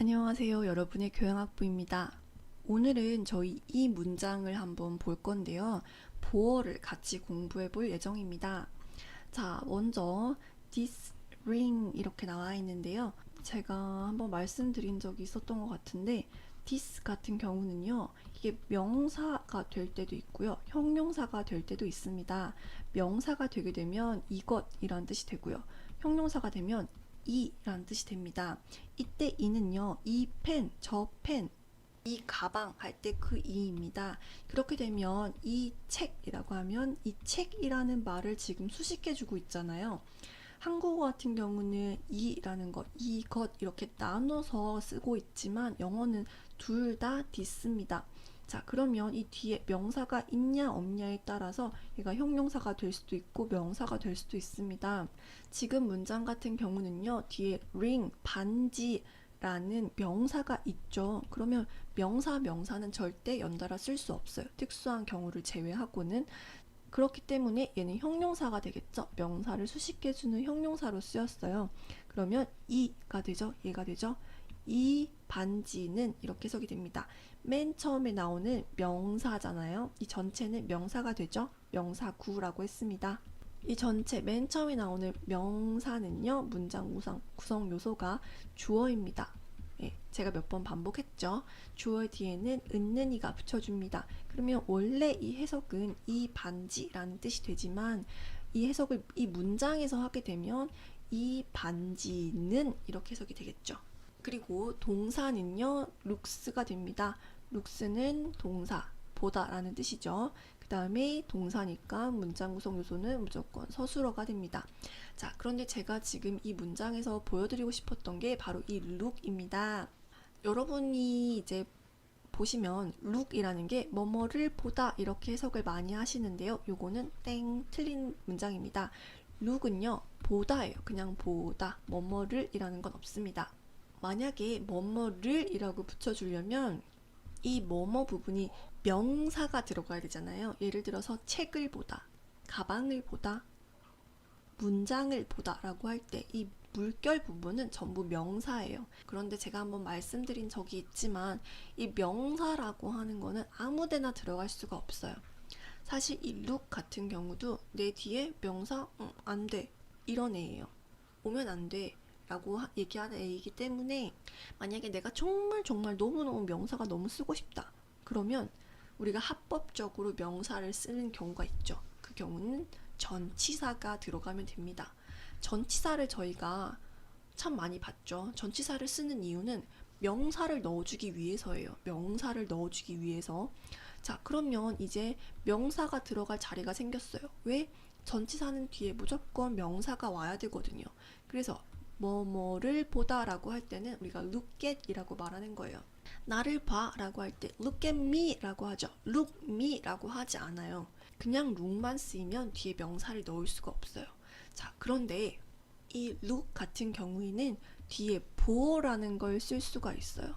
안녕하세요. 여러분의 교양학부입니다. 오늘은 저희 이 문장을 한번 볼 건데요. 보어를 같이 공부해 볼 예정입니다. 자, 먼저 this ring 이렇게 나와 있는데요. 제가 한번 말씀드린 적이 있었던 것 같은데 this 같은 경우는요. 이게 명사가 될 때도 있고요. 형용사가 될 때도 있습니다. 명사가 되게 되면 이것이란 뜻이 되고요. 형용사가 되면 이란 뜻이 됩니다. 이때 이는요, 이 펜, 저 펜, 이 가방 할 때 그 이입니다. 그렇게 되면 이 책이라고 하면 이 책이라는 말을 지금 수식해주고 있잖아요. 한국어 같은 경우는 이라는 것, 이것 이렇게 나눠서 쓰고 있지만 영어는 둘 다 딛습니다. 자, 그러면 이 뒤에 명사가 있냐 없냐에 따라서 얘가 형용사가 될 수도 있고 명사가 될 수도 있습니다. 지금 문장 같은 경우는요, 뒤에 ring, 반지라는 명사가 있죠. 그러면 명사는 절대 연달아 쓸 수 없어요. 특수한 경우를 제외하고는. 그렇기 때문에 얘는 형용사가 되겠죠. 명사를 수식해주는 형용사로 쓰였어요. 그러면 이가 되죠. 얘가 되죠. 이 반지는 이렇게 해석이 됩니다. 맨 처음에 나오는 명사잖아요. 이 전체는 명사가 되죠. 명사구라고 했습니다. 이 전체 맨 처음에 나오는 명사는요. 문장 구성 요소가 주어입니다. 예, 제가 몇 번 반복했죠. 주어 뒤에는 은는이가 붙여줍니다. 그러면 원래 이 해석은 이 반지라는 뜻이 되지만 이 해석을 이 문장에서 하게 되면 이 반지는 이렇게 해석이 되겠죠. 그리고 동사는요, 룩스가 됩니다. 룩스는 동사, 보다 라는 뜻이죠. 그 다음에 동사니까 문장 구성 요소는 무조건 서술어가 됩니다. 자, 그런데 제가 지금 이 문장에서 보여드리고 싶었던 게 바로 이 look입니다. 여러분이 이제 보시면 look이라는 게 뭐뭐를 보다 이렇게 해석을 많이 하시는데요. 요거는 땡 틀린 문장입니다. look은요, 보다예요. 그냥 보다, 뭐뭐를 이라는 건 없습니다. 만약에 뭐뭐를 이라고 붙여주려면 이 뭐뭐 부분이 명사가 들어가야 되잖아요. 예를 들어서 책을 보다, 가방을 보다, 문장을 보다 라고 할 때 이 물결 부분은 전부 명사예요. 그런데 제가 한번 말씀드린 적이 있지만 이 명사라고 하는 거는 아무데나 들어갈 수가 없어요. 사실 이 look 같은 경우도 내 뒤에 명사 안 돼 이런 애예요. 오면 안 돼 라고 얘기하는 애이기 때문에 만약에 내가 정말 너무너무 명사가 너무 쓰고 싶다 그러면 우리가 합법적으로 명사를 쓰는 경우가 있죠. 그 경우는 전치사가 들어가면 됩니다. 전치사를 저희가 참 많이 봤죠. 전치사를 쓰는 이유는 명사를 넣어주기 위해서예요. 명사를 넣어주기 위해서. 자, 그러면 이제 명사가 들어갈 자리가 생겼어요. 왜? 전치사는 뒤에 무조건 명사가 와야 되거든요. 그래서 뭐뭐를 보다 라고 할 때는 우리가 look at 이라고 말하는 거예요. 나를 봐 라고 할 때 look at me 라고 하죠. look me 라고 하지 않아요. 그냥 look만 쓰이면 뒤에 명사를 넣을 수가 없어요. 자, 그런데 이 look 같은 경우에는 뒤에 보어라는 걸 쓸 수가 있어요.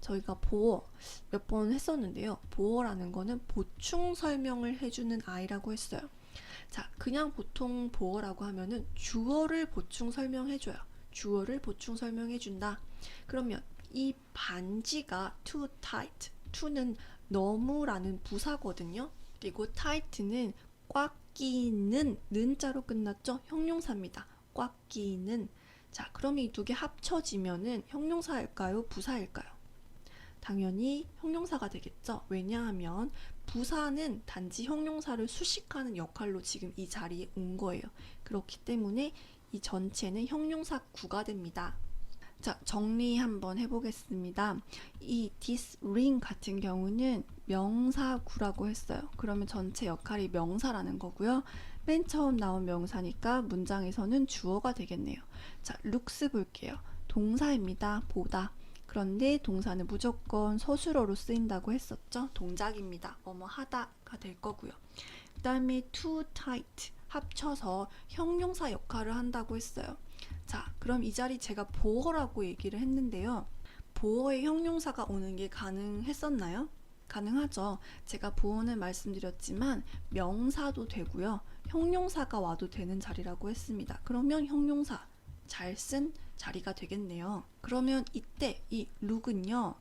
저희가 보어 몇 번 했었는데요. 보어라는 거는 보충 설명을 해주는 아이라고 했어요. 자, 그냥 보통 보어라고 하면은 주어를 보충 설명해줘요. 주어를 보충 설명해준다. 그러면 이 반지가 too tight. to는 너무라는 부사거든요. 그리고 tight는 꽉 끼는 는자로 끝났죠. 형용사입니다. 꽉 끼는. 자, 그러면 이 두 개 합쳐지면은 형용사일까요? 부사일까요? 당연히 형용사가 되겠죠. 왜냐하면 부사는 단지 형용사를 수식하는 역할로 지금 이 자리에 온 거예요. 그렇기 때문에 이 전체는 형용사 구가 됩니다. 자, 정리 한번 해보겠습니다. 이 this ring 같은 경우는 명사구라고 했어요. 그러면 전체 역할이 명사라는 거고요. 맨 처음 나온 명사니까 문장에서는 주어가 되겠네요. 자, looks 볼게요. 동사입니다. 보다. 그런데 동사는 무조건 서술어로 쓰인다고 했었죠. 동작입니다. 뭐뭐 하다가 될 거고요. 그 다음에 too tight 합쳐서 형용사 역할을 한다고 했어요. 자, 그럼 이 자리 제가 보어라고 얘기를 했는데요. 보어에 형용사가 오는 게 가능했었나요? 가능하죠. 제가 보어는 말씀드렸지만 명사도 되고요. 형용사가 와도 되는 자리라고 했습니다. 그러면 형용사 잘 쓴 자리가 되겠네요. 그러면 이때 이 look은요,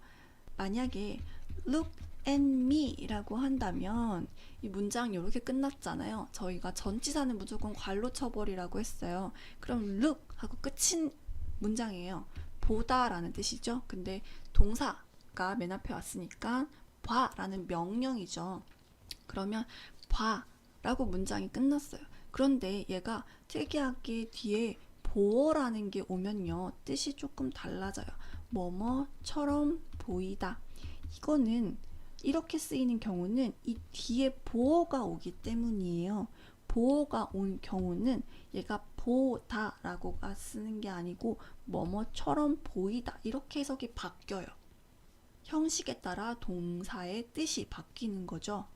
만약에 look at me 라고 한다면 이 문장 이렇게 끝났잖아요. 저희가 전치사는 무조건 괄호 쳐버리라고 했어요. 그럼 look 하고 끝인 문장이에요. 보다 라는 뜻이죠. 근데 동사가 맨 앞에 왔으니까 봐 라는 명령이죠. 그러면 봐 라고 문장이 끝났어요. 그런데 얘가 특이하게 뒤에 보어라는 게 오면요, 뜻이 조금 달라져요. 뭐뭐처럼 보이다. 이거는 이렇게 쓰이는 경우는 이 뒤에 보어가 오기 때문이에요. 보어가 온 경우는 얘가 보다라고 쓰는 게 아니고 뭐뭐처럼 보이다 이렇게 해석이 바뀌어요. 형식에 따라 동사의 뜻이 바뀌는 거죠.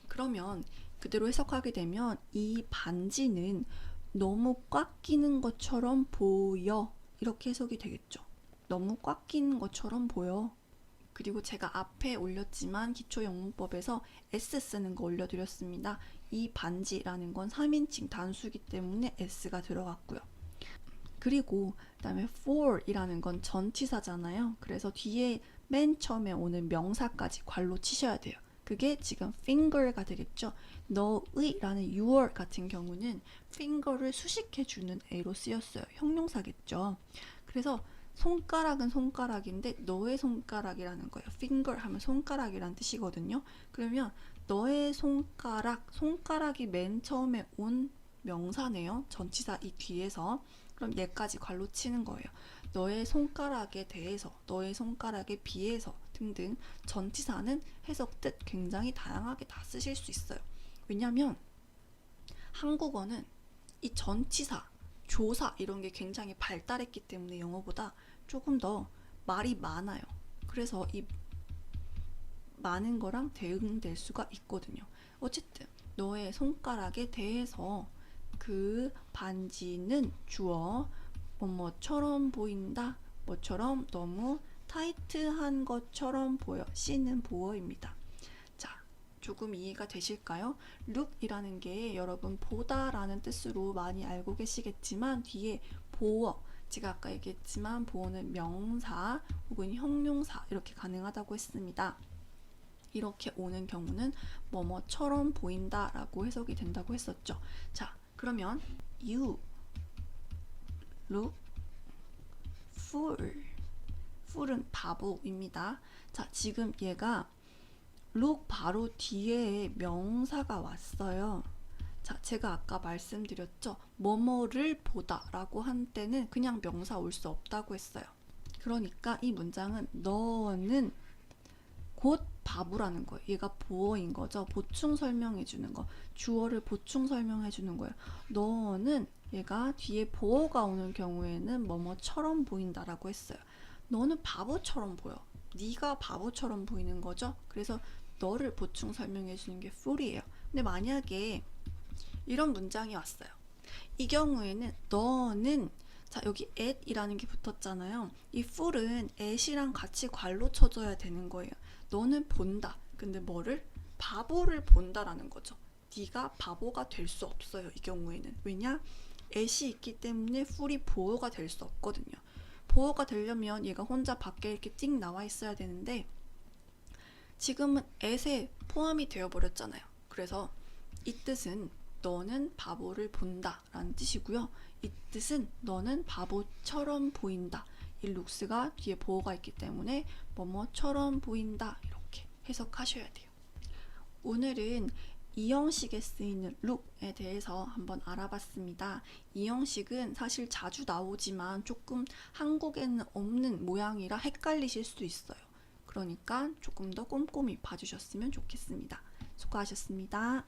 그러면 그대로 해석하게 되면 이 반지는 너무 꽉 끼는 것처럼 보여 이렇게 해석이 되겠죠. 너무 꽉 끼는 것처럼 보여. 그리고 제가 앞에 올렸지만 기초영문법에서 S 쓰는 거 올려드렸습니다. 이 반지라는 건 3인칭 단수기 때문에 S가 들어갔고요. 그리고 그다음에 for 이라는 건 전치사잖아요. 그래서 뒤에 맨 처음에 오는 명사까지 괄호 치셔야 돼요. 그게 지금 finger가 되겠죠. 너의 라는 your 같은 경우는 finger를 수식해주는 A로 쓰였어요. 형용사겠죠. 그래서 손가락은 손가락인데 너의 손가락이라는 거예요. finger 하면 손가락이란 뜻이거든요. 그러면 너의 손가락, 손가락이 맨 처음에 온 명사네요. 전치사 이 뒤에서. 그럼 얘까지 괄호 치는 거예요. 너의 손가락에 대해서, 너의 손가락에 비해서 등등 전치사는 해석 뜻 굉장히 다양하게 다 쓰실 수 있어요. 왜냐면 한국어는 이 전치사, 조사 이런 게 굉장히 발달했기 때문에 영어보다 조금 더 말이 많아요. 그래서 이 많은 거랑 대응될 수가 있거든요. 어쨌든 너의 손가락에 대해서 그 반지는 주어 뭐처럼 보인다. 뭐처럼 너무 타이트한 것처럼 보여. C는 보어입니다. 자, 조금 이해가 되실까요? look이라는 게 여러분 보다라는 뜻으로 많이 알고 계시겠지만 뒤에 보어, 제가 아까 얘기했지만 보어는 명사 혹은 형용사 이렇게 가능하다고 했습니다. 이렇게 오는 경우는 뭐뭐처럼 보인다 라고 해석이 된다고 했었죠. 자, 그러면 you look fool. fool은 바보입니다. 자, 지금 얘가 look 바로 뒤에 명사가 왔어요. 자, 제가 아까 말씀드렸죠. 뭐뭐를 보다 라고 한 때는 그냥 명사 올 수 없다고 했어요. 그러니까 이 문장은 너는 곧 바보라는 거예요. 얘가 보어인 거죠. 보충 설명해 주는 거. 주어를 보충 설명해 주는 거예요. 너는 얘가 뒤에 보어가 오는 경우에는 뭐뭐처럼 보인다라고 했어요. 너는 바보처럼 보여. 네가 바보처럼 보이는 거죠. 그래서 너를 보충 설명해 주는 게 fool이에요. 근데 만약에 이런 문장이 왔어요. 이 경우에는 너는 자, 여기 at이라는 게 붙었잖아요. 이 fool은 at이랑 같이 괄호 쳐줘야 되는 거예요. 너는 본다. 근데 뭐를? 바보를 본다라는 거죠. 네가 바보가 될 수 없어요. 이 경우에는. 왜냐? at이 있기 때문에 fool이 보어가 될 수 없거든요. 보어가 되려면 얘가 혼자 밖에 이렇게 띵 나와 있어야 되는데 지금은 at에 포함이 되어버렸잖아요. 그래서 이 뜻은 너는 바보를 본다 라는 뜻이고요. 이 뜻은 너는 바보처럼 보인다. 이 looks가 뒤에 보어가 있기 때문에 뭐뭐처럼 보인다 이렇게 해석하셔야 돼요. 오늘은 이 형식에 쓰이는 look에 대해서 한번 알아봤습니다. 이 형식은 사실 자주 나오지만 조금 한국에는 없는 모양이라 헷갈리실 수 있어요. 그러니까 조금 더 꼼꼼히 봐주셨으면 좋겠습니다. 수고하셨습니다.